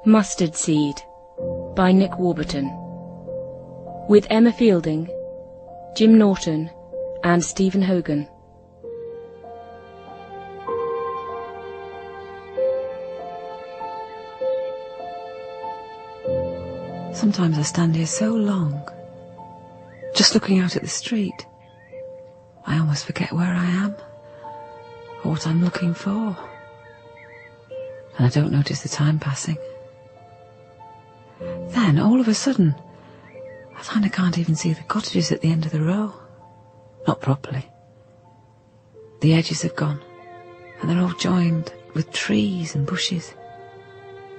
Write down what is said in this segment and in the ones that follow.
Mustard Seed by Nick Warburton, with Emma Fielding, Jim Norton and Stephen Hogan. Sometimes I stand here so long, just looking out at the street, I almost forget where I am, or what I'm looking for, and I don't notice the time passing. Then, all of a sudden, I find I can't even see the cottages at the end of the row. Not properly. The edges have gone, and they're all joined with trees and bushes.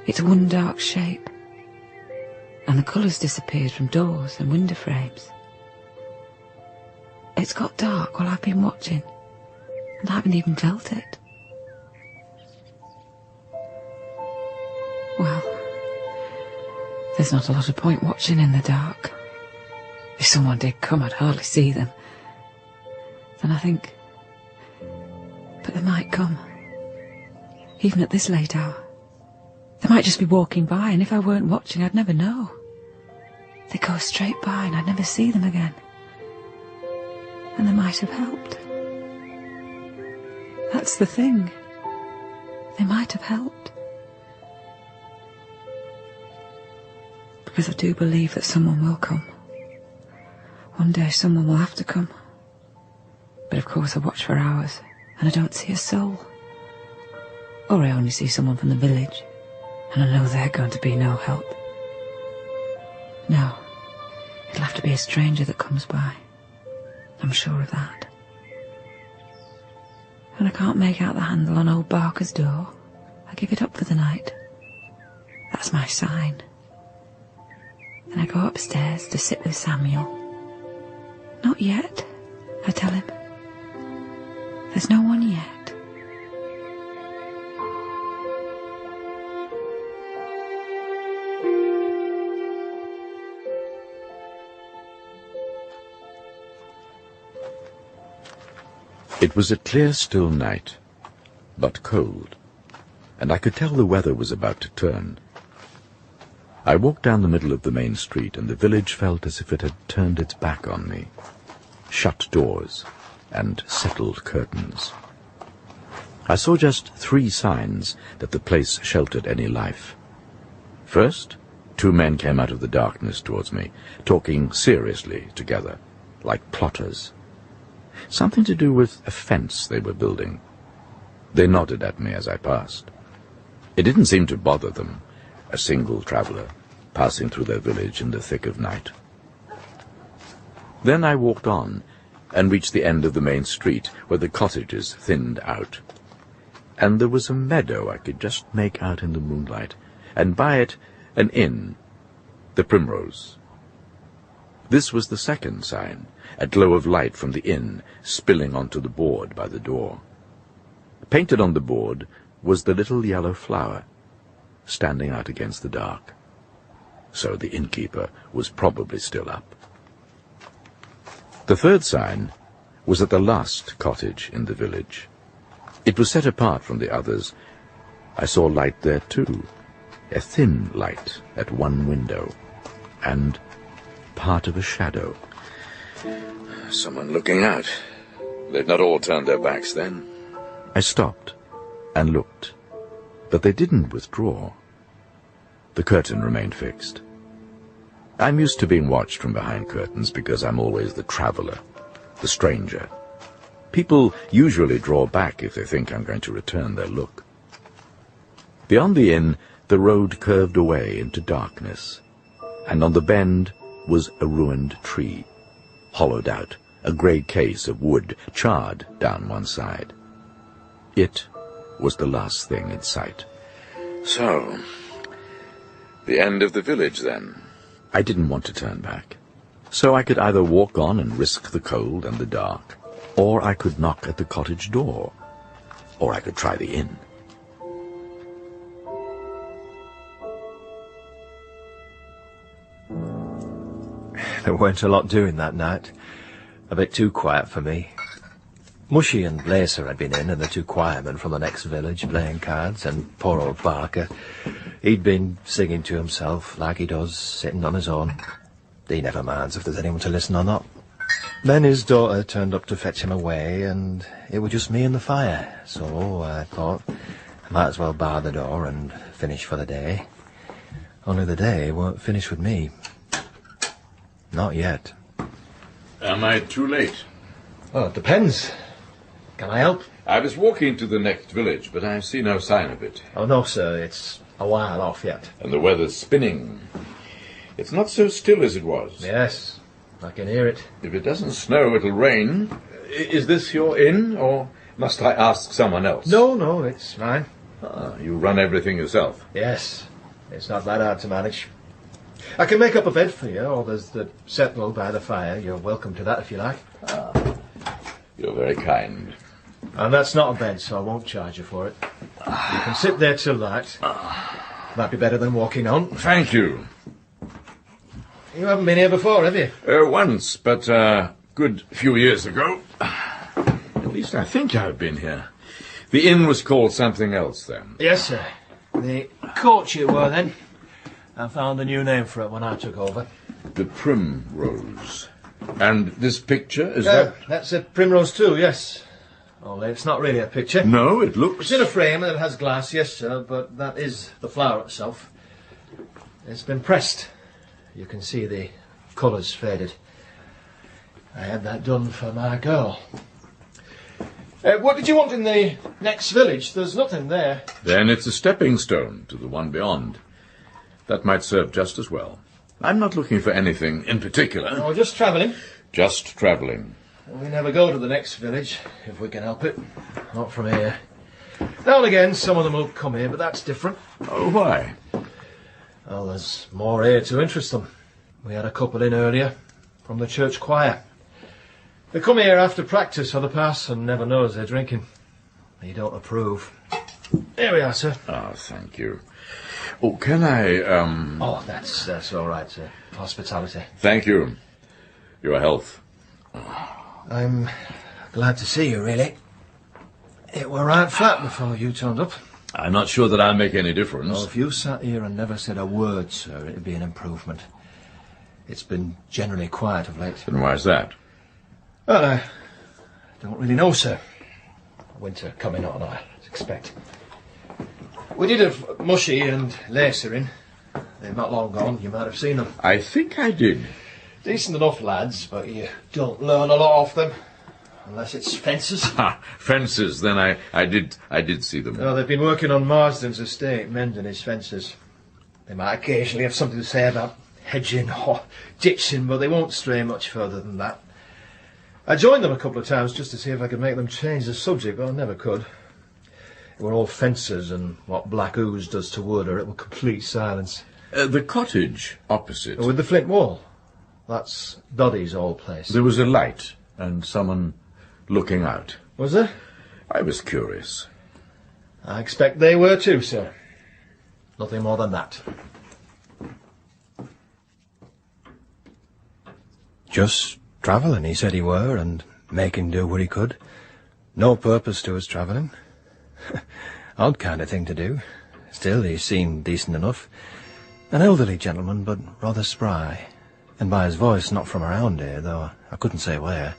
It's one dark shape, and the colours disappeared from doors and window frames. It's got dark while I've been watching, and I haven't even felt it. Well, there's not a lot of point watching in the dark. If someone did come, I'd hardly see them. Then I think, but they might come, even at this late hour. They might just be walking by, and if I weren't watching, I'd never know. They'd go straight by, and I'd never see them again. And they might have helped. That's the thing. They might have helped. Because I do believe that someone will come. One day someone will have to come. But of course I watch for hours, and I don't see a soul. Or I only see someone from the village, and I know they're going to be no help. No, it'll have to be a stranger that comes by. I'm sure of that. When I can't make out the handle on old Barker's door, I give it up for the night. That's my sign. Then I go upstairs to sit with Samuel. Not yet, I tell him. There's no one yet. It was a clear, still night, but cold, and I could tell the weather was about to turn. I walked down the middle of the main street, and the village felt as if it had turned its back on me. Shut doors and settled curtains. I saw just 3 signs that the place sheltered any life. First, 2 men came out of the darkness towards me, talking seriously together, like plotters. Something to do with a fence they were building. They nodded at me as I passed. It didn't seem to bother them, a single traveller, passing through their village in the thick of night. Then I walked on, and reached the end of the main street, where the cottages thinned out. And there was a meadow I could just make out in the moonlight, and by it an inn, the Primrose. This was the second sign, a glow of light from the inn spilling onto the board by the door. Painted on the board was the little yellow flower, standing out against the dark. So the innkeeper was probably still up. The third sign was at the last cottage in the village. It was set apart from the others. I saw light there too, a thin light at one window, and part of a shadow. Someone looking out. They'd not all turned their backs then. I stopped and looked, but they didn't withdraw. The curtain remained fixed. I'm used to being watched from behind curtains because I'm always the traveller, the stranger. People usually draw back if they think I'm going to return their look. Beyond the inn, the road curved away into darkness, and on the bend was a ruined tree, hollowed out, a grey case of wood charred down one side. It was the last thing in sight. So, the end of the village, then. I didn't want to turn back. So I could either walk on and risk the cold and the dark, or I could knock at the cottage door, or I could try the inn. There weren't a lot doing that night. A bit too quiet for me. Mushy and Blazer had been in, and the two choirmen from the next village playing cards, and poor old Barker, he'd been singing to himself like he does, sitting on his own. He never minds if there's anyone to listen or not. Then his daughter turned up to fetch him away, and it was just me and the fire, so I thought I might as well bar the door and finish for the day. Only the day won't finish with me. Not yet. Am I too late? Oh, it depends. Can I help? I was walking to the next village, but I see no sign of it. Oh, no, sir. It's a while off yet. And the weather's spinning. It's not so still as it was. Yes, I can hear it. If it doesn't snow, it'll rain. Is this your inn, or must I ask someone else? No, it's mine. Ah, you run everything yourself? Yes, it's not that hard to manage. I can make up a bed for you, or there's the settle by the fire. You're welcome to that if you like. Ah, you're very kind. And that's not a bed, so I won't charge you for it. You can sit there till light. Might be better than walking on. Thank you. You haven't been here before, have you? Once, but a good few years ago. At least I think I've been here. The inn was called something else then. Yes, sir. The coach you were then. I found a new name for it when I took over. The Primrose. And this picture, is that... That's a primrose too, yes. Only it's not really a picture. No, it looks... It's in a frame and it has glass, yes, sir, but that is the flower itself. It's been pressed. You can see the colours faded. I had that done for my girl. What did you want in the next village? There's nothing there. Then it's a stepping stone to the one beyond. That might serve just as well. I'm not looking for anything in particular. Oh, just travelling. Just travelling. We never go to the next village, if we can help it. Not from here. Now and again, some of them will come here, but that's different. Oh, why? Well, there's more here to interest them. We had a couple in earlier, from the church choir. They come here after practice, or the parson never knows they're drinking. He don't approve. Here we are, sir. Ah, thank you. Oh, can I, Oh, that's all right, sir. Hospitality. Thank you. Your health. I'm glad to see you, really. It were right flat before you turned up. I'm not sure that I'll make any difference. Oh, if you sat here and never said a word, sir, it'd be an improvement. It's been generally quiet of late. And why is that? Well, I don't really know, sir. Winter coming on, I expect. We did have Mushy and Lacer in. They're not long gone. You might have seen them. I think I did. Decent enough lads, but you don't learn a lot off them. Unless it's fences. Ha! Fences, then I did see them. Oh, they've been working on Marsden's estate, mending his fences. They might occasionally have something to say about hedging or ditching, but they won't stray much further than that. I joined them a couple of times just to see if I could make them change the subject, but I never could. It were all fences and what black ooze does to wood, or it were complete silence. The cottage opposite. With the flint wall. That's Doddy's old place. There was a light and someone looking out. Was there? I was curious. I expect they were too, sir. Nothing more than that. Just travelling, he said he were, and making do where he could. No purpose to his travelling. Odd kind of thing to do. Still, he seemed decent enough. An elderly gentleman, but rather spry. And by his voice, not from around here, though I couldn't say where.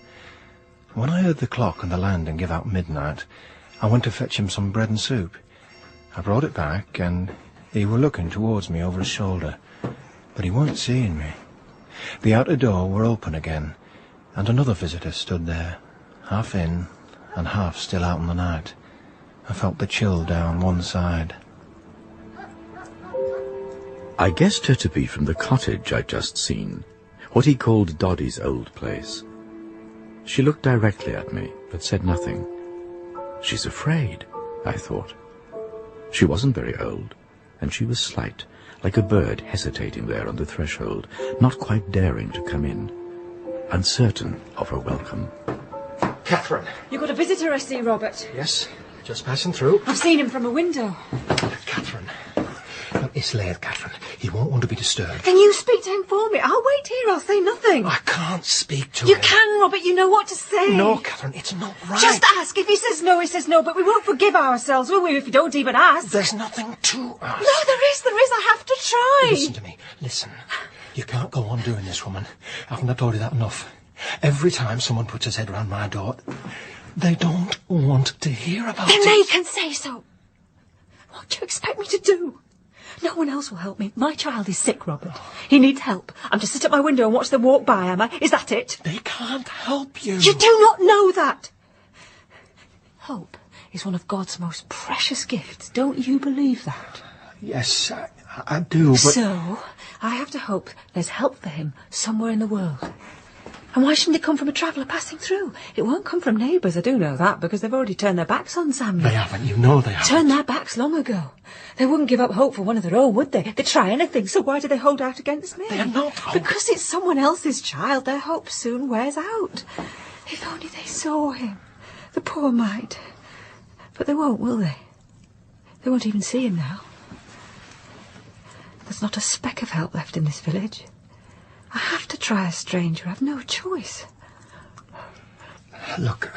When I heard the clock on the landing give out midnight, I went to fetch him some bread and soup. I brought it back, and he were looking towards me over his shoulder, but he weren't seeing me. The outer door were open again, and another visitor stood there, half in and half still out in the night. I felt the chill down one side. I guessed her to be from the cottage I'd just seen, what he called Doddy's old place. She looked directly at me, but said nothing. She's afraid, I thought. She wasn't very old, and she was slight, like a bird hesitating there on the threshold, not quite daring to come in, uncertain of her welcome. Katherine. You got a visitor, I see, Robert. Yes, just passing through. I've seen him from a window. Katherine, it's late, Katherine. He won't want to be disturbed. Then you speak to him for me. I'll wait here. I'll say nothing. I can't speak to him. You can, Robert. You know what to say. No, Katherine, it's not right. Just ask. If he says no, he says no. But we won't forgive ourselves, will we, if we don't even ask? There's nothing to ask. No, there is. I have to try. Listen to me. Listen. You can't go on doing this, woman. Haven't I told you that enough? Every time someone puts his head round my door, they don't want to hear about it. Then they can say so. What do you expect me to do? No one else will help me. My child is sick, Robert. He needs help. I'm to sit at my window and watch them walk by, am I? Is that it? They can't help you. You do not know that. Hope is one of God's most precious gifts. Don't you believe that? Yes, I do, but... So, I have to hope there's help for him somewhere in the world. And why shouldn't it come from a traveller passing through? It won't come from neighbours, I do know that, because they've already turned their backs on Samuel. They haven't, you know they haven't. Turned their backs long ago. They wouldn't give up hope for one of their own, would they? They'd try anything, so why do they hold out against me? They're not hope. Because it's someone else's child, their hope soon wears out. If only they saw him. The poor mite. But they won't, will they? They won't even see him now. There's not a speck of help left in this village. I have to try a stranger. I've no choice. Look,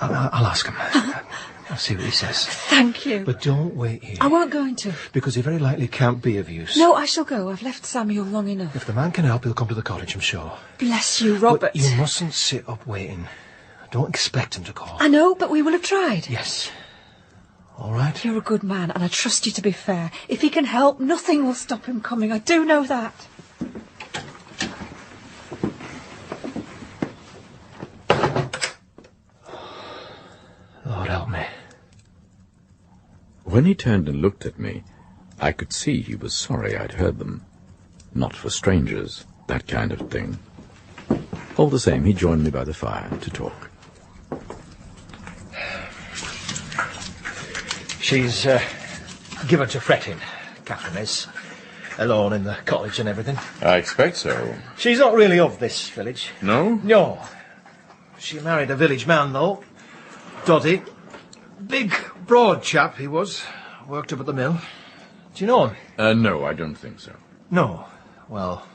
I'll ask him. I'll see what he says. Thank you. But don't wait here. I won't go into. Because he very likely can't be of use. No, I shall go. I've left Samuel long enough. If the man can help, he'll come to the cottage, I'm sure. Bless you, Robert. But you mustn't sit up waiting. Don't expect him to call. I know, but we will have tried. Yes. All right? You're a good man, and I trust you to be fair. If he can help, nothing will stop him coming. I do know that. Lord help me. When he turned and looked at me, I could see he was sorry I'd heard them. Not for strangers, that kind of thing. All the same, he joined me by the fire to talk. She's given to fretting, Katherine is. Alone in the cottage and everything. I expect so. She's not really of this village. No? No. She married a village man, though. Doddy. Big, broad chap he was. Worked up at the mill. Do you know him? No, I don't think so. No. Well,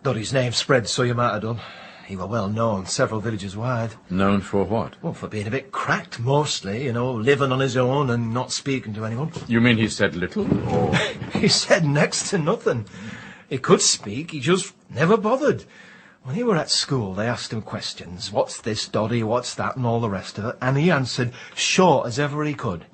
Doddy's name spread, so you might have done. He were well known, several villages wide. Known for what? Well, for being a bit cracked, mostly, you know, living on his own and not speaking to anyone. You mean he said little, or...? He said next to nothing. He could speak, he just never bothered. When he were at school, they asked him questions. What's this, Doddy, what's that, and all the rest of it, and he answered short as ever he could.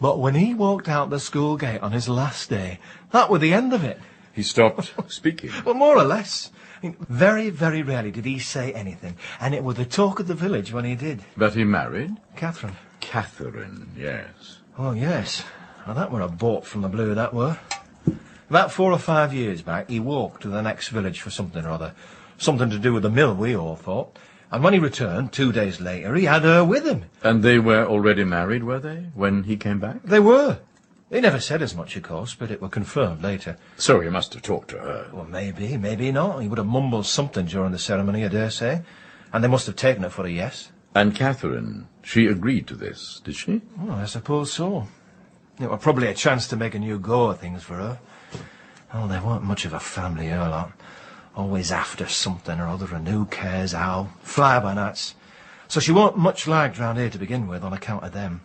But when he walked out the school gate on his last day, that were the end of it. He stopped speaking? Well, more or less. I mean, very, very rarely did he say anything, and it was the talk of the village when he did. But he married? Katherine. Katherine, yes. Oh, yes. Well, that were a boat from the blue, that were. About 4 or 5 years back, he walked to the next village for something or other. Something to do with the mill, we all thought. And when he returned, 2 days later, he had her with him. And they were already married, were they, when he came back? They were. He never said as much, of course, but it were confirmed later. So he must have talked to her. Well, maybe, maybe not. He would have mumbled something during the ceremony, I dare say. And they must have taken it for a yes. And Katherine, she agreed to this, did she? Well, I suppose so. It were probably a chance to make a new go of things for her. Oh, they weren't much of a family, her lot. Always after something or other, and who cares how. Fly-by-nights. So she weren't much liked round here to begin with on account of them.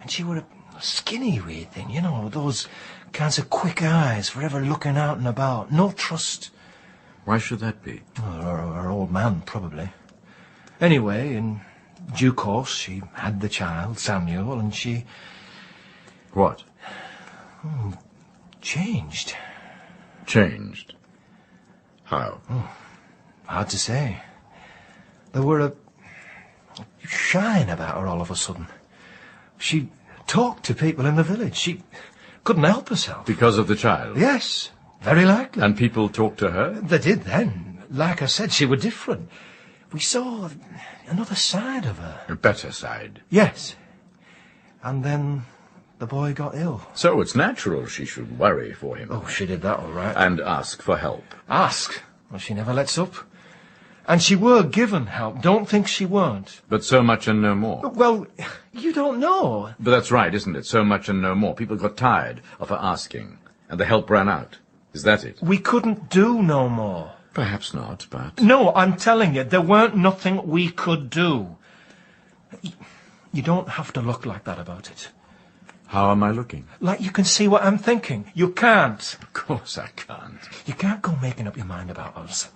And she were a skinny wee thing, you know, those kinds of quick eyes, forever looking out and about. No trust. Why should that be? Oh, her old man, probably. Anyway, in due course, she had the child, Samuel, and she... What? Changed. Changed? How? Hard to say. There were a shine about her all of a sudden. She talked to people in the village. She couldn't help herself. Because of the child? Yes, very likely. And people talked to her? They did then. Like I said, she were different. We saw another side of her. A better side? Yes. And then the boy got ill. So it's natural she should worry for him. Oh, she did that all right. And ask for help. Ask? Well, she never lets up. And she were given help. Don't think she weren't. But so much and no more. Well, you don't know. But that's right, isn't it? So much and no more. People got tired of her asking, and the help ran out. Is that it? We couldn't do no more. Perhaps not, but... No, I'm telling you, there weren't nothing we could do. You don't have to look like that about it. How am I looking? Like you can see what I'm thinking. You can't. Of course I can't. You can't go making up your mind about us.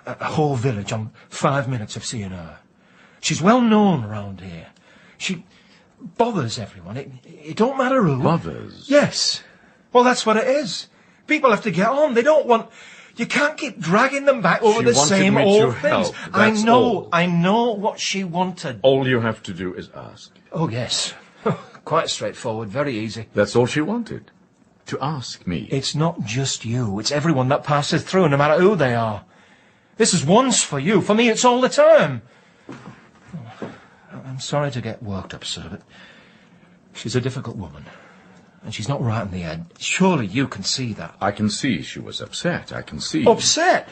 A whole village on 5 minutes of seeing her. She's well known round here. She bothers everyone. It don't matter who. Bothers? Yes. Well, that's what it is. People have to get on. They don't want... You can't keep dragging them back over the same old things. I know what she wanted. All you have to do is ask. Oh, yes. Quite straightforward, very easy. That's all she wanted. To ask me. It's not just you. It's everyone that passes through, no matter who they are. This is once for you. For me, it's all the time. I'm sorry to get worked up, sir, but she's a difficult woman. And she's not right in the head. Surely you can see that. I can see she was upset. I can see... Upset?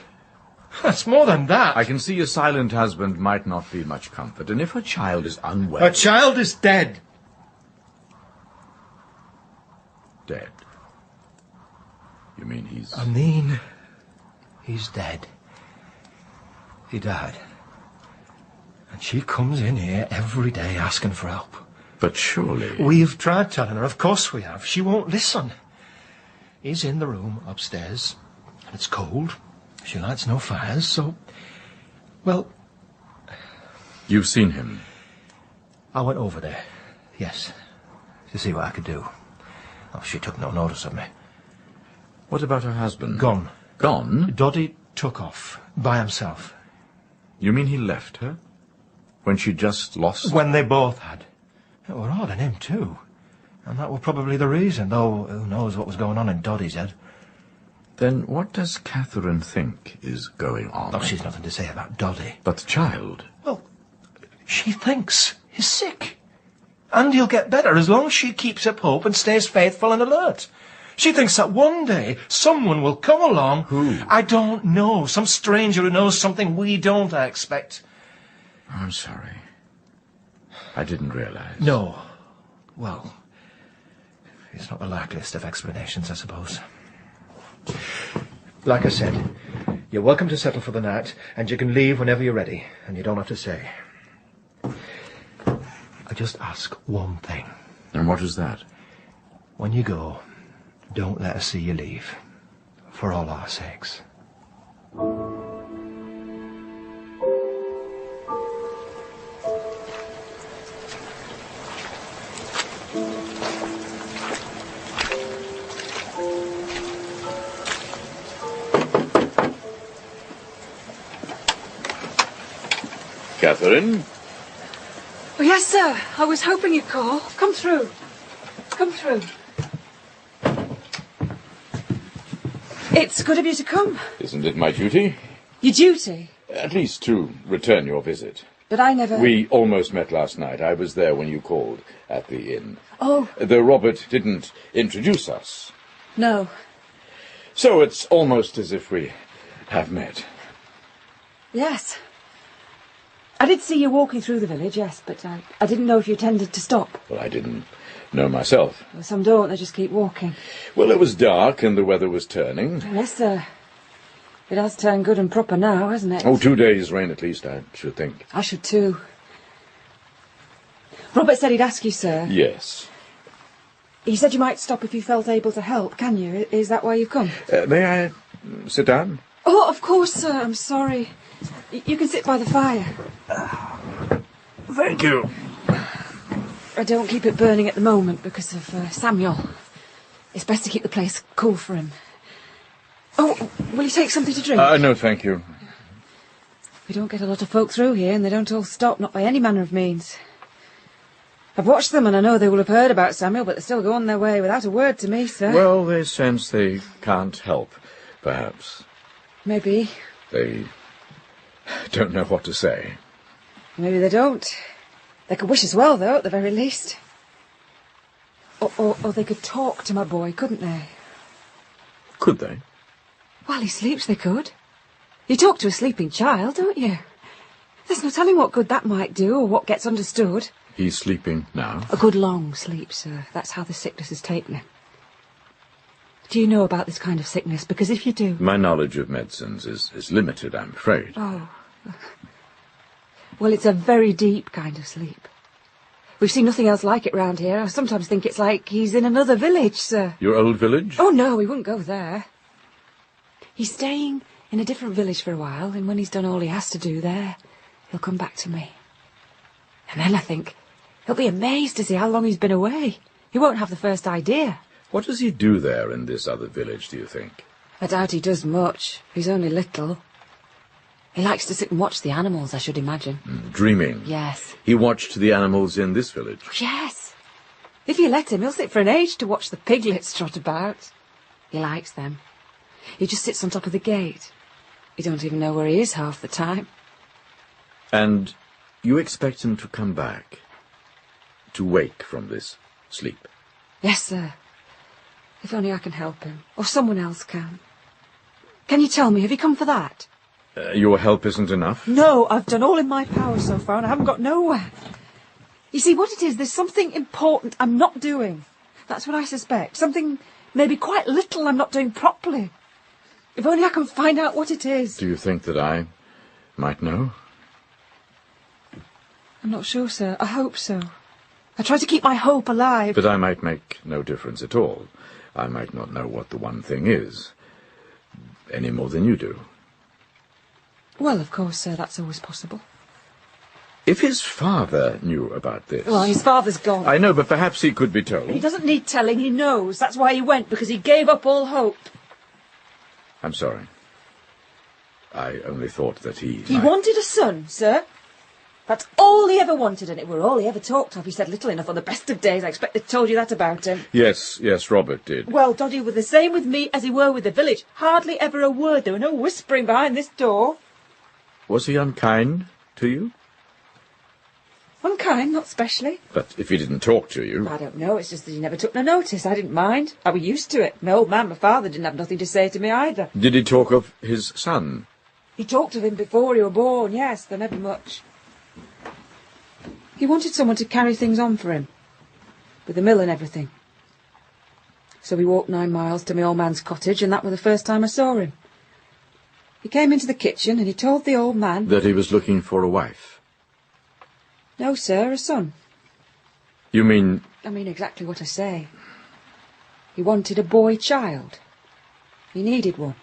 That's more than that. I can see a silent husband might not be much comfort. And if her child is unwell... Her child is dead. Dead? You mean he's... he's dead. He died. And she comes in here every day asking for help. But surely... We've tried telling her, of course we have. She won't listen. He's in the room upstairs, and it's cold. She lights no fires, so... Well... You've seen him? I went over there, yes, to see what I could do. Oh, she took no notice of me. What about her husband? Gone. Gone? Doddy took off, by himself. You mean he left her? When she just lost... When they both had. It were odd in him, too. And that were probably the reason, though who knows what was going on in Doddy's head. Then what does Katherine think is going on? Oh, she's nothing to say about Doddy. But the child? Well, she thinks he's sick. And he'll get better as long as she keeps up hope and stays faithful and alert. She thinks that one day someone will come along... Who? I don't know. Some stranger who knows something we don't, I expect. I'm sorry. I didn't realize. No. Well, it's not the likeliest of explanations, I suppose. Like I said, you're welcome to settle for the night, and you can leave whenever you're ready, and you don't have to stay. I just ask one thing. And what is that? When you go, don't let us see you leave, for all our sakes. Katherine? Oh, yes, sir. I was hoping you'd call. Come through. Come through. It's good of you to come. Isn't it my duty? Your duty? At least to return your visit. But I never... We almost met last night. I was there when you called at the inn. Oh. Though Robert didn't introduce us. No. So it's almost as if we have met. Yes. I did see you walking through the village, yes, but I didn't know if you intended to stop. Well, I didn't know myself. Well, some don't, they just keep walking. Well, it was dark and the weather was turning. Yes, sir. It has turned good and proper now, hasn't it? Oh, 2 days' rain at least, I should think. I should too. Robert said he'd ask you, sir. Yes. He said you might stop if you felt able to help, can you? Is that why you've come? May I sit down? Oh, of course, sir. I'm sorry. You can sit by the fire. Thank you. I don't keep it burning at the moment because of Samuel. It's best to keep the place cool for him. Oh, will you take something to drink? No, thank you. We don't get a lot of folk through here, and they don't all stop, not by any manner of means. I've watched them, and I know they will have heard about Samuel, but they still go on their way without a word to me, sir. Well, they sense they can't help, perhaps. Maybe. They don't know what to say. Maybe they don't. They could wish as well, though, at the very least. Or they could talk to my boy, couldn't they? Could they? While he sleeps, they could. You talk to a sleeping child, don't you? There's no telling what good that might do or what gets understood. He's sleeping now? A good long sleep, sir. That's how the sickness has taken him. Do you know about this kind of sickness? Because if you do... My knowledge of medicines is limited, I'm afraid. Oh. Well, it's a very deep kind of sleep. We've seen nothing else like it round here. I sometimes think it's like he's in another village, sir. Your old village? Oh, no, he wouldn't go there. He's staying in a different village for a while, and when he's done all he has to do there, he'll come back to me. And then I think he'll be amazed to see how long he's been away. He won't have the first idea. What does he do there in this other village, do you think? I doubt he does much. He's only little. He likes to sit and watch the animals, I should imagine. Dreaming? Yes. He watched the animals in this village? Yes. If you let him, he'll sit for an age to watch the piglets trot about. He likes them. He just sits on top of the gate. You don't even know where he is half the time. And you expect him to come back? To wake from this sleep? Yes, sir. If only I can help him. Or someone else can. Can you tell me, have you come for that? Your help isn't enough? No, I've done all in my power so far and I haven't got nowhere. You see, what it is, there's something important I'm not doing. That's what I suspect. Something maybe quite little I'm not doing properly. If only I can find out what it is. Do you think that I might know? I'm not sure, sir. I hope so. I try to keep my hope alive. But I might make no difference at all. I might not know what the one thing is, any more than you do. Well, of course, sir, that's always possible. If his father knew about this... Well, his father's gone. I know, but perhaps he could be told. He doesn't need telling, he knows. That's why he went, because he gave up all hope. I'm sorry. I only thought that he wanted a son, sir. That's all he ever wanted, and it were all he ever talked of. He said little enough on the best of days. I expect they told you that about him. Yes, Robert did. Well, Doddy were the same with me as he were with the village. Hardly ever a word. There were no whispering behind this door. Was he unkind to you? Unkind, not specially. But if he didn't talk to you... I don't know, it's just that he never took no notice. I didn't mind. I was used to it. My old man, my father, didn't have nothing to say to me either. Did he talk of his son? He talked of him before he were born, yes, though never much. He wanted someone to carry things on for him, with the mill and everything. So we walked 9 miles to my old man's cottage, and that was the first time I saw him. He came into the kitchen, and he told the old man... That he was looking for a wife? No, sir, a son. You mean... I mean exactly what I say. He wanted a boy child. He needed one.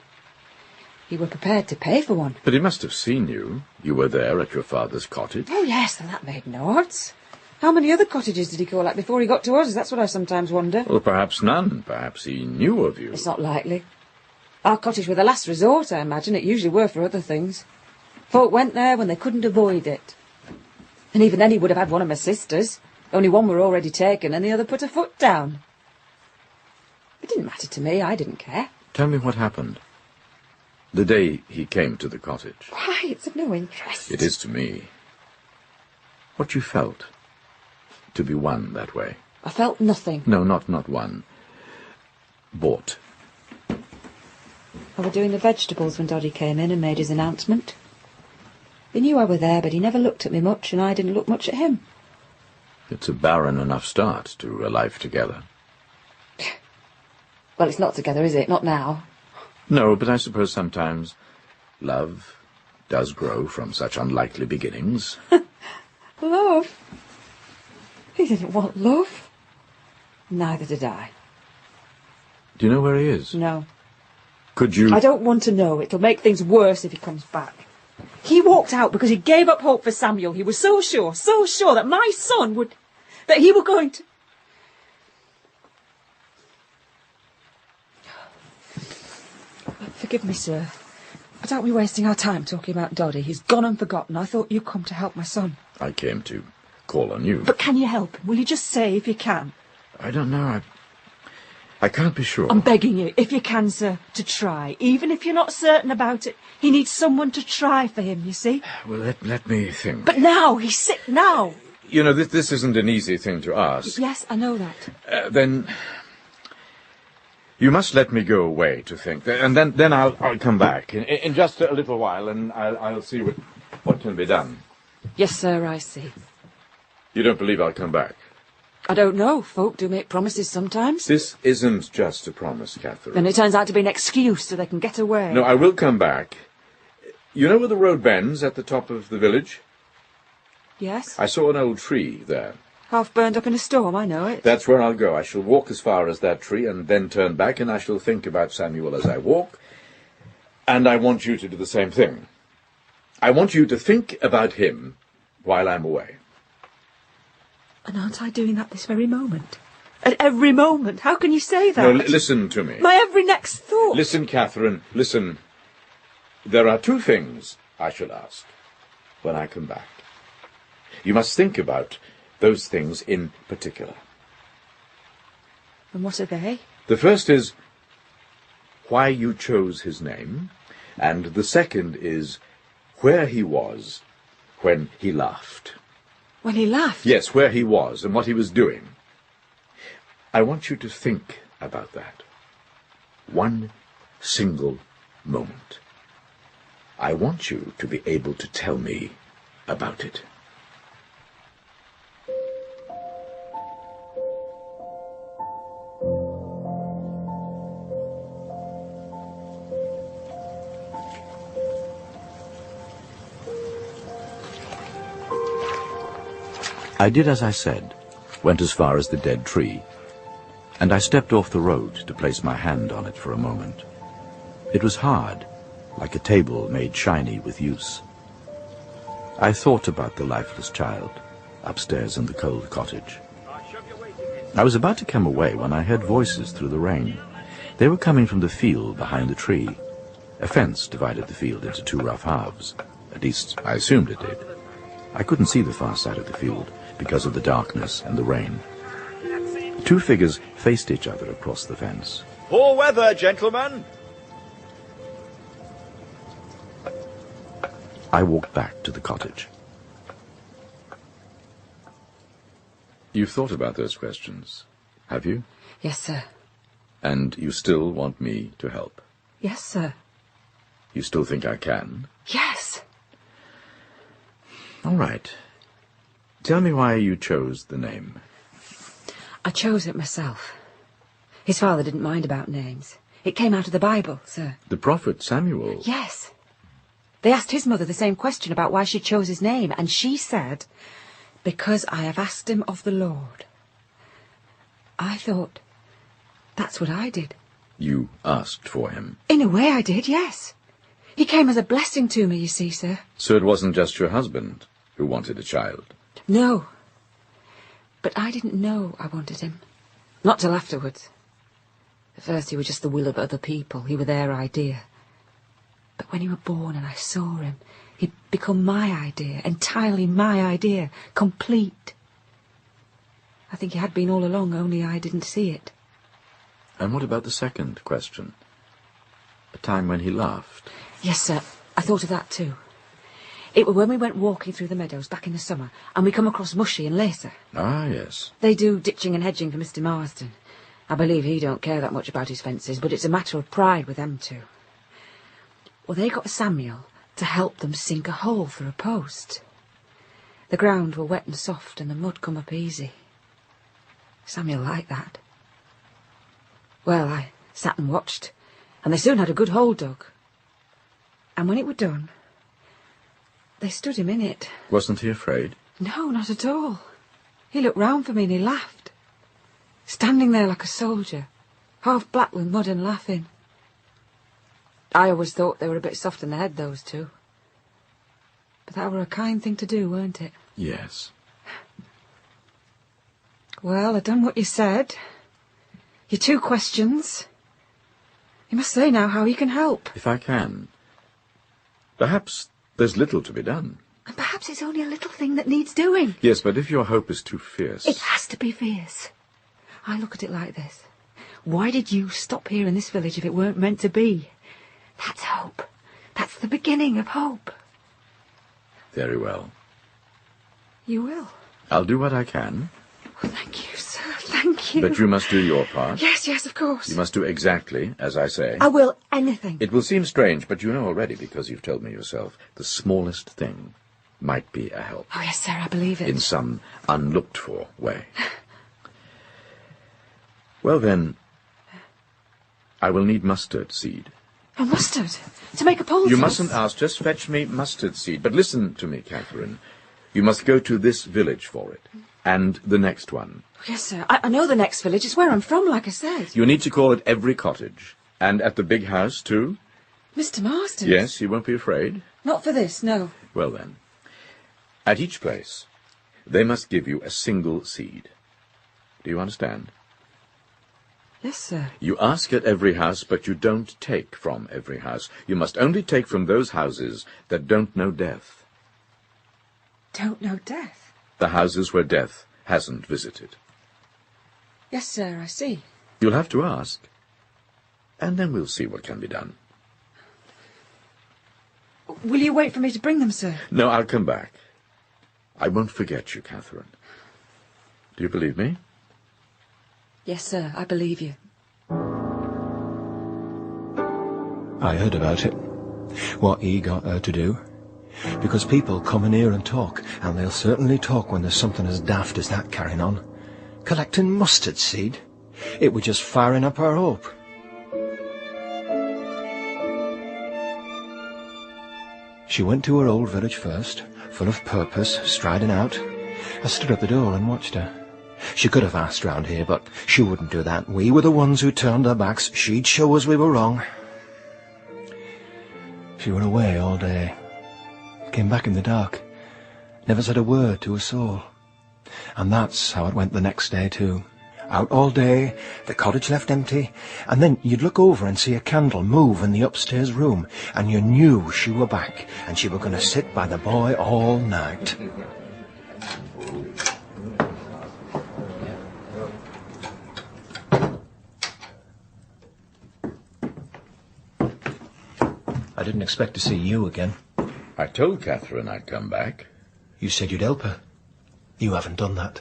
He were prepared to pay for one. But he must have seen you. You were there at your father's cottage. Oh, yes, and that made no odds. How many other cottages did he call at before he got to us? That's what I sometimes wonder. Well, perhaps none. Perhaps he knew of you. It's not likely. Our cottage were the last resort, I imagine. It usually were for other things. Folk went there when they couldn't avoid it. And even then he would have had one of my sisters. Only one were already taken and the other put her foot down. It didn't matter to me. I didn't care. Tell me what happened. The day he came to the cottage. Why, it's of no interest. It is to me. What you felt to be won that way. I felt nothing. No, not won. Bought. I were doing the vegetables when Doddy came in and made his announcement. He knew I were there, but he never looked at me much, and I didn't look much at him. It's a barren enough start to a life together. Well, it's not together, is it? Not now. No, but I suppose sometimes love does grow from such unlikely beginnings. Love? He didn't want love. Neither did I. Do you know where he is? No. Could you... I don't want to know. It'll make things worse if he comes back. He walked out because he gave up hope for Samuel. He was so sure that my son would... that he were going to... Forgive me, sir. But aren't we wasting our time talking about Doddy? He's gone and forgotten. I thought you'd come to help my son. I came to call on you. But can you help him? Will you just say if you can? I don't know. I can't be sure. I'm begging you, if you can, sir, to try. Even if you're not certain about it, he needs someone to try for him, you see? Well, let me think. But now, he's sick now. You know, this isn't an easy thing to ask. Yes, I know that. Then, You must let me go away to think, and then I'll come back in just a little while, and I'll see what can be done. Yes, sir, I see. You don't believe I'll come back? I don't know. Folk do make promises sometimes. This isn't just a promise, Katherine. Then it turns out to be an excuse so they can get away. No, I will come back. You know where the road bends at the top of the village? Yes? I saw an old tree there. Half burned up in a storm, I know it. That's where I'll go. I shall walk as far as that tree and then turn back, and I shall think about Samuel as I walk. And I want you to do the same thing. I want you to think about him while I'm away. And aren't I doing that this very moment? At every moment? How can you say that? No, listen to me. My every next thought. Listen, Katherine, listen. There are two things I shall ask when I come back. You must think about those things in particular. And what are they? The first is why you chose his name, and the second is where he was when he laughed. When he laughed? Yes, where he was and what he was doing. I want you to think about that. One single moment. I want you to be able to tell me about it. I did as I said, went as far as the dead tree, and I stepped off the road to place my hand on it for a moment. It was hard, like a table made shiny with use. I thought about the lifeless child, upstairs in the cold cottage. I was about to come away when I heard voices through the rain. They were coming from the field behind the tree. A fence divided the field into two rough halves. At least, I assumed it did. I couldn't see the far side of the field because of the darkness and the rain. Two figures faced each other across the fence. Poor weather, gentlemen! I walked back to the cottage. You've thought about those questions, have you? Yes, sir. And you still want me to help? Yes, sir. You still think I can? Yes. All right. Tell me why you chose the name. I chose it myself. His father didn't mind about names. It came out of the Bible, sir. The prophet Samuel? Yes. They asked his mother the same question about why she chose his name, and she said, "Because I have asked him of the Lord." I thought, that's what I did. You asked for him? In a way I did, yes. He came as a blessing to me, you see, sir. So it wasn't just your husband who wanted a child? No. But I didn't know I wanted him. Not till afterwards. At first he was just the will of other people. He were their idea. But when he were born and I saw him, he'd become my idea, entirely my idea, complete. I think he had been all along, only I didn't see it. And what about the second question? A time when he laughed? Yes, sir. I thought of that too. It was when we went walking through the meadows back in the summer, and we come across Mushy and Lacer. Ah, yes. They do ditching and hedging for Mr. Marsden. I believe he don't care that much about his fences, but it's a matter of pride with them two. Well, they got Samuel to help them sink a hole through a post. The ground were wet and soft, and the mud come up easy. Samuel liked that. Well, I sat and watched, and they soon had a good hole dug. And when it were done, they stood him in it. Wasn't he afraid? No, not at all. He looked round for me and he laughed. Standing there like a soldier, half black with mud and laughing. I always thought they were a bit soft in the head, those two. But that were a kind thing to do, weren't it? Yes. Well, I done what you said. Your two questions. You must say now how you can help. If I can. Perhaps there's little to be done. And perhaps it's only a little thing that needs doing. Yes, but if your hope is too fierce... It has to be fierce. I look at it like this. Why did you stop here in this village if it weren't meant to be? That's hope. That's the beginning of hope. Very well. You will? I'll do what I can. Oh, thank you, sir. Thank Thank you. But you must do your part. Yes, of course. You must do exactly as I say. I will. Anything. It will seem strange, but you know already, because you've told me yourself, the smallest thing might be a help. Oh, yes, sir, I believe it. In some unlooked-for way. Well, then, I will need mustard seed. Oh, mustard? To make a poultice? You mustn't ask. Just fetch me mustard seed. But listen to me, Katherine. You must go to this village for it. And the next one. Oh, yes, sir. I know the next village. It's where I'm from, like I said. You need to call at every cottage. And at the big house, too. Mr. Marston's? Yes, you won't be afraid. Not for this, no. Well, then. At each place, they must give you a single seed. Do you understand? Yes, sir. You ask at every house, but you don't take from every house. You must only take from those houses that don't know death. Don't know death? The houses where death hasn't visited. Yes, sir, I see. You'll have to ask, and then we'll see what can be done. Will you wait for me to bring them, sir? No, I'll come back. I won't forget you, Katherine. Do you believe me? Yes, sir, I believe you. I heard about it. What he got her to do. Because people come in here and talk, and they'll certainly talk when there's something as daft as that carrying on. Collecting mustard seed. It was just firing up her hope. She went to her old village first, full of purpose, striding out. I stood at the door and watched her. She could have asked round here, but she wouldn't do that. We were the ones who turned our backs. She'd show us we were wrong. She were away all day. Came back in the dark. Never said a word to a soul. And that's how it went the next day, too. Out all day, the cottage left empty, and then you'd look over and see a candle move in the upstairs room, and you knew she were back, and she were going to sit by the boy all night. I didn't expect to see you again. I told Katherine I'd come back. You said you'd help her. You haven't done that.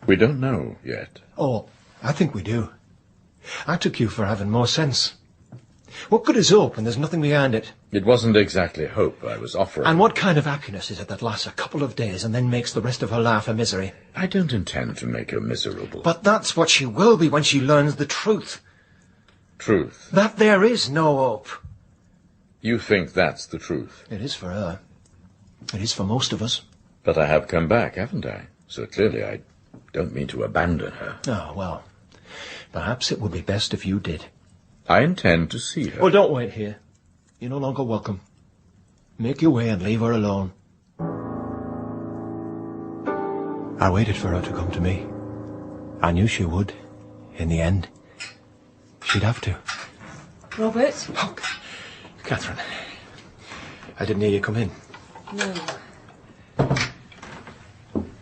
We don't know yet. Oh, I think we do. I took you for having more sense. What good is hope when there's nothing behind it? It wasn't exactly hope I was offering. And what kind of happiness is it that lasts a couple of days and then makes the rest of her life a misery? I don't intend to make her miserable. But that's what she will be when she learns the truth. Truth? That there is no hope. You think that's the truth? It is for her. It is for most of us. But I have come back, haven't I? So clearly I don't mean to abandon her. Oh, well, perhaps it would be best if you did. I intend to see her. Well, don't wait here. You're no longer welcome. Make your way and leave her alone. I waited for her to come to me. I knew she would, in the end. She'd have to. Robert? Oh, Katherine, I didn't hear you come in. No.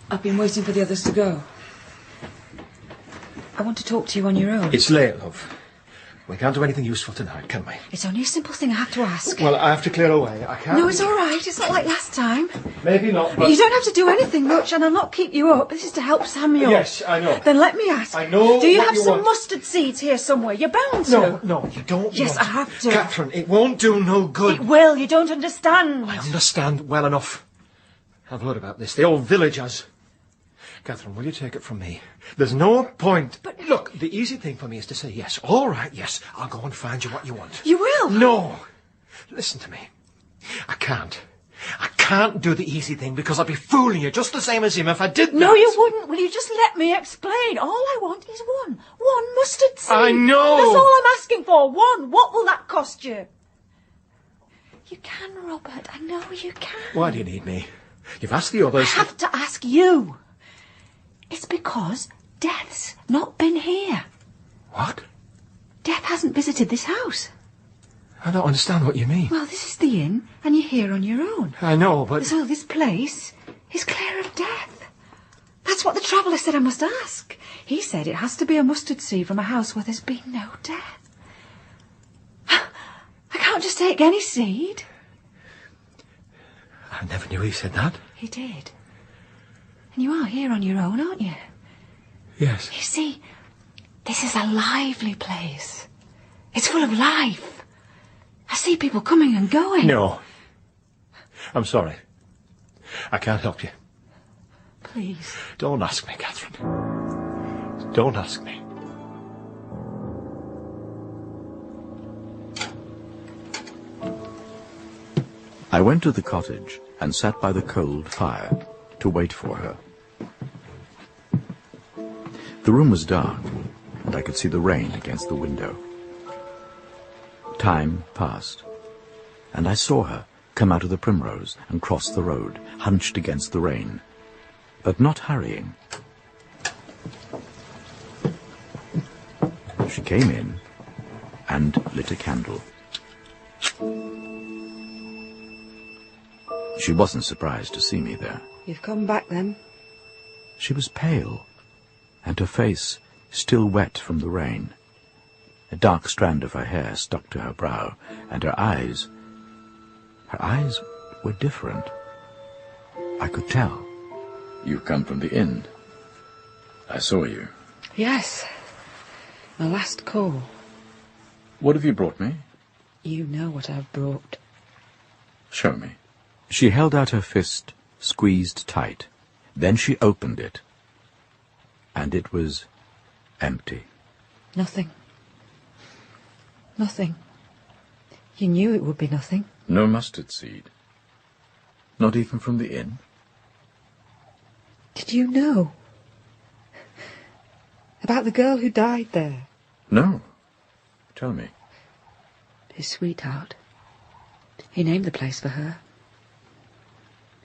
I've been waiting for the others to go. I want to talk to you on your own. It's late, love. We can't do anything useful tonight, can we? It's only a simple thing I have to ask. Well, I have to clear away. I can't... No, it's all right. It's not like last time. Maybe not, but... You don't have to do anything much, and I'll not keep you up. This is to help Samuel. Yes, I know. Then let me ask. I know. Do you what have you some want. mustard seeds here somewhere? You're bound to. No, you don't. Yes, want. I have to. Katherine, it won't do no good. It will. You don't understand. I understand well enough. I've heard about this. The old village has. Katherine, will you take it from me? There's no point. But look, the easy thing for me is to say yes. All right, yes. I'll go and find you what you want. You will? No. Listen to me. I can't. I can't do the easy thing because I'd be fooling you just the same as him if I did that. No, you wouldn't. Will you just let me explain? All I want is one. One mustard seed. I know. That's all I'm asking for. One. What will that cost you? You can, Robert. I know you can. Why do you need me? You've asked the others. I have to ask you. It's because Death's not been here. What? Death hasn't visited this house. I don't understand what you mean. Well, this is the inn, and you're here on your own. I know, but... So this place is clear of death. That's what the traveller said I must ask. He said it has to be a mustard seed from a house where there's been no death. I can't just take any seed. I never knew he said that. He did. And you are here on your own, aren't you? Yes. You see, This is a lively place. It's full of life. I see people coming and going. No. I'm sorry. I can't help you. Please. Don't ask me, Katherine. Don't ask me. I went to the cottage and sat by the cold fire to wait for her. The room was dark, and I could see the rain against the window. Time passed, and I saw her come out of the primrose and cross the road, hunched against the rain, but not hurrying. She came in and lit a candle. She wasn't surprised to see me there. You've come back, then? She was pale, and her face still wet from the rain. A dark strand of her hair stuck to her brow, and her eyes were different. I could tell. You've come from the inn. I saw you. Yes. My last call. What have you brought me? You know what I've brought. Show me. She held out her fist, squeezed tight. Then she opened it, and it was empty. Nothing. Nothing. You knew it would be nothing. No mustard seed. Not even from the inn? Did you know? About the girl who died there? No. Tell me. His sweetheart. He named the place for her.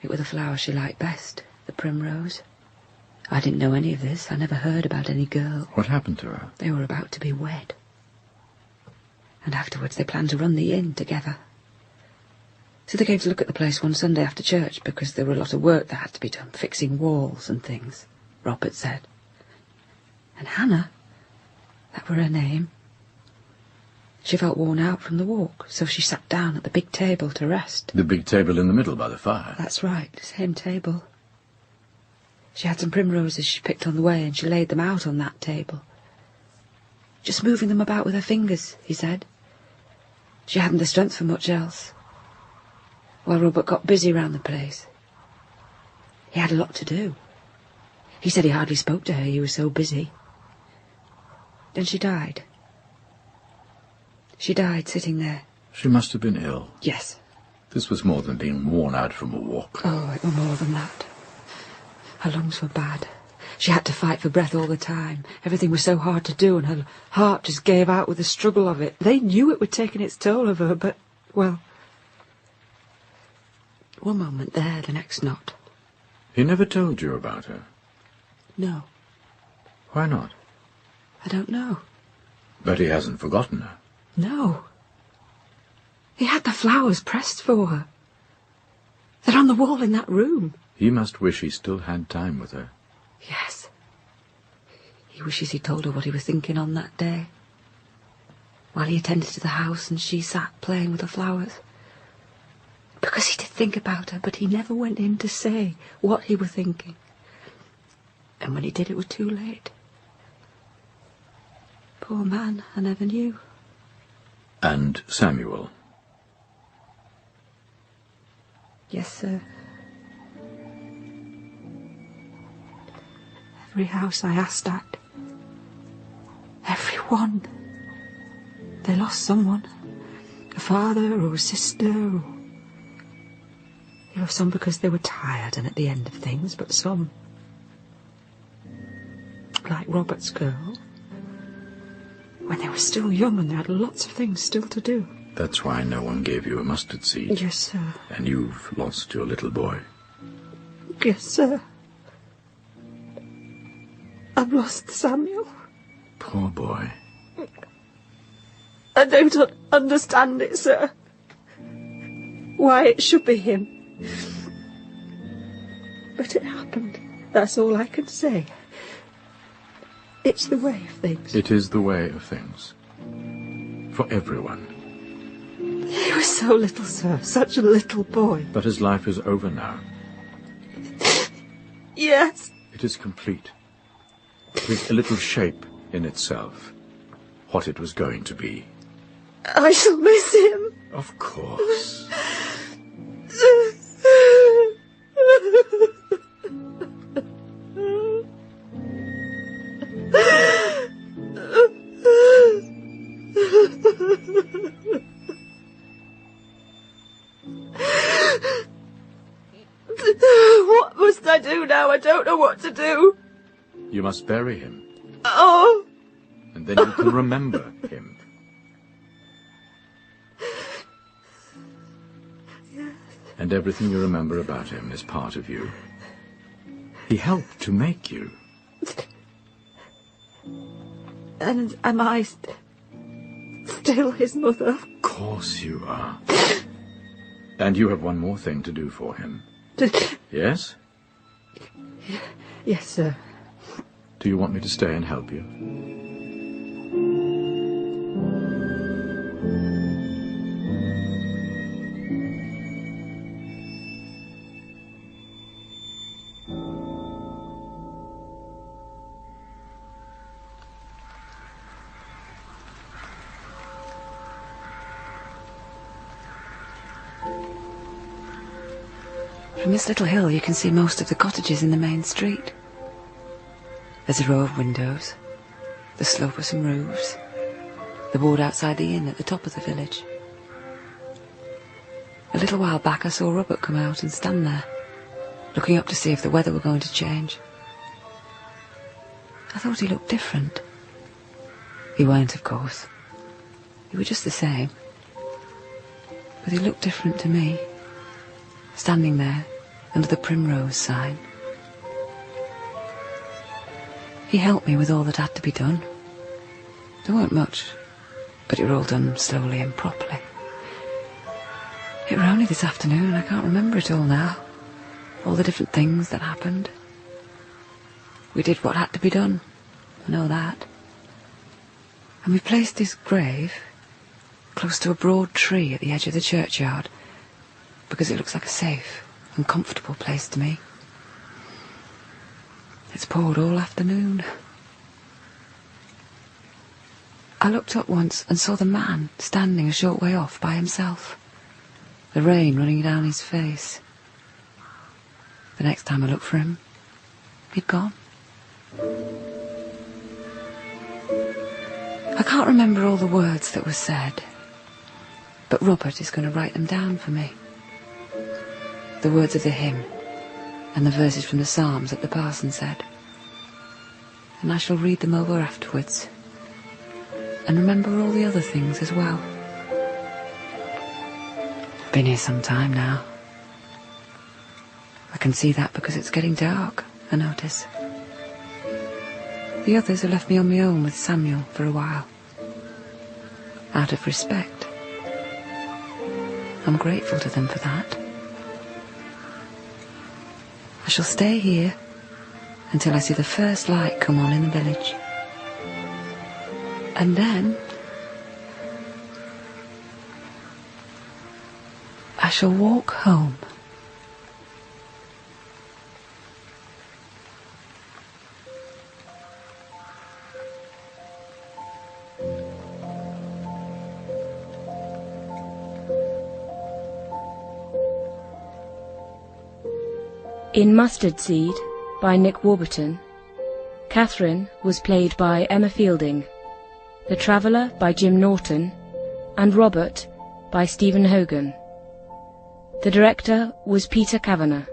It was the flower she liked best, the primrose. I didn't know any of this. I never heard about any girl. What happened to her? They were about to be wed. And afterwards they planned to run the inn together. So they came to look at the place one Sunday after church because there were a lot of work that had to be done, fixing walls and things, Robert said. And Hannah, that were her name, she felt worn out from the walk, so she sat down at the big table to rest. The big table in the middle by the fire? That's right, the same table. She had some primroses she picked on the way, and she laid them out on that table. Just moving them about with her fingers, he said. She hadn't the strength for much else. Well, Robert got busy round the place. He had a lot to do. He said he hardly spoke to her, he was so busy. Then she died. She died sitting there. She must have been ill. Yes. This was more than being worn out from a walk. Oh, it was more than that. Her lungs were bad. She had to fight for breath all the time. Everything was so hard to do, and her heart just gave out with the struggle of it. They knew it was taking its toll of her, but, well, one moment there, the next not. He never told you about her? No. Why not? I don't know. But he hasn't forgotten her. No. He had the flowers pressed for her. They're on the wall in that room. He must wish he still had time with her. Yes. He wishes he'd told her what he was thinking on that day, while he attended to the house and she sat playing with the flowers. Because he did think about her, but he never went in to say what he was thinking. And when he did, it was too late. Poor man, I never knew. And Samuel? Yes, sir. Every house I asked at, every one, they lost someone. A father or a sister, or... There were some because they were tired and at the end of things, but some, like Robert's girl, when they were still young and they had lots of things still to do. That's why no one gave you a mustard seed. Yes, sir. And you've lost your little boy. Yes, sir. I've lost Samuel. Poor boy. I don't understand it, sir. Why it should be him. But it happened. That's all I can say. It's the way of things. It is the way of things. For everyone. He was so little, sir. Such a little boy. But his life is over now. Yes. It is complete. It is a little shape in itself what it was going to be. I shall miss him. Of course. What must I do now? I don't know what to do. You must bury him. Oh. And then you can remember him. And everything you remember about him is part of you. He helped to make you. And am I still his mother? Of course you are. And you have one more thing to do for him. Yes? Yes, sir. Do you want me to stay and help you? From this little hill you can see most of the cottages in the main street. There's a row of windows, the slope of some roofs, the board outside the inn at the top of the village. A little while back I saw Robert come out and stand there, looking up to see if the weather were going to change. I thought he looked different. He weren't, of course. He were just the same. But he looked different to me, standing there under the primrose sign. He helped me with all that had to be done. There weren't much, but it were all done slowly and properly. It were only this afternoon, I can't remember it all now. All the different things that happened. We did what had to be done, I know that. And we placed his grave close to a broad tree at the edge of the churchyard, because it looks like a safe and comfortable place to me. It's poured all afternoon. I looked up once and saw the man standing a short way off by himself, the rain running down his face. The next time I looked for him, he'd gone. I can't remember all the words that were said, but Robert is going to write them down for me. The words of the hymn and the verses from the Psalms that the parson said. And I shall read them over afterwards and remember all the other things as well. I've been here some time now. I can see that because it's getting dark, I notice. The others have left me on my own with Samuel for a while. Out of respect. I'm grateful to them for that. I shall stay here until I see the first light come on in the village. And then I shall walk home. In Mustard Seed, by Nick Warburton, Katherine was played by Emma Fielding, The Traveller by Jim Norton, and Robert by Stephen Hogan. The director was Peter Kavanagh.